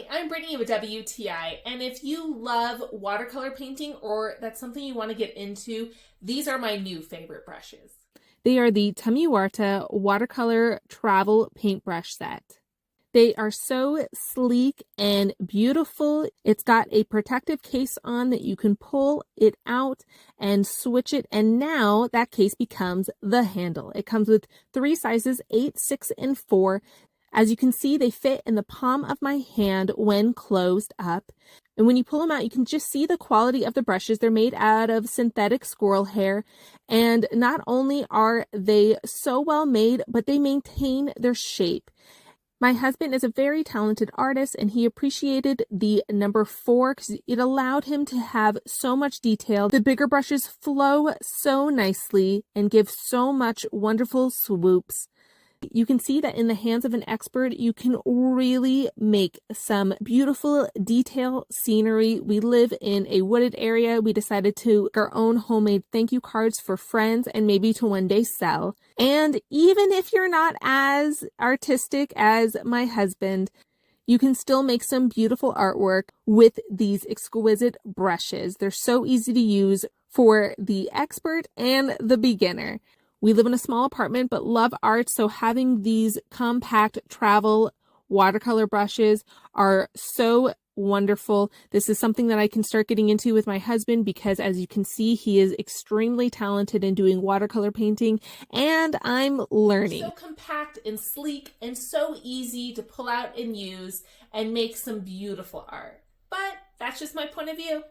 Hi, I'm Brittany with WTI, and if you love watercolor painting or that's something you want to get into, these are my new favorite brushes. They are the tumuarta Watercolor Travel Paintbrush Set. They are so sleek and beautiful. It's got a protective case on that you can pull it out and switch it, and now that case becomes the handle. It comes with 3 sizes, 8, 6, and 4. As you can see, they fit in the palm of my hand when closed up. And when you pull them out, you can just see the quality of the brushes. They're made out of synthetic squirrel hair. And not only are they so well made, but they maintain their shape. My husband is a very talented artist, and he appreciated the number 4 because it allowed him to have so much detail. The bigger brushes flow so nicely and give so much wonderful swoops. You can see that in the hands of an expert, you can really make some beautiful detail scenery. We live in a wooded area. We decided to make our own homemade thank you cards for friends and maybe to one day sell. And even if you're not as artistic as my husband, you can still make some beautiful artwork with these exquisite brushes. They're so easy to use for the expert and the beginner. We live in a small apartment but love art, so having these compact travel watercolor brushes are so wonderful. This is something that I can start getting into with my husband because, as you can see, he is extremely talented in doing watercolor painting, and I'm learning. So compact and sleek and so easy to pull out and use and make some beautiful art. But that's just my point of view.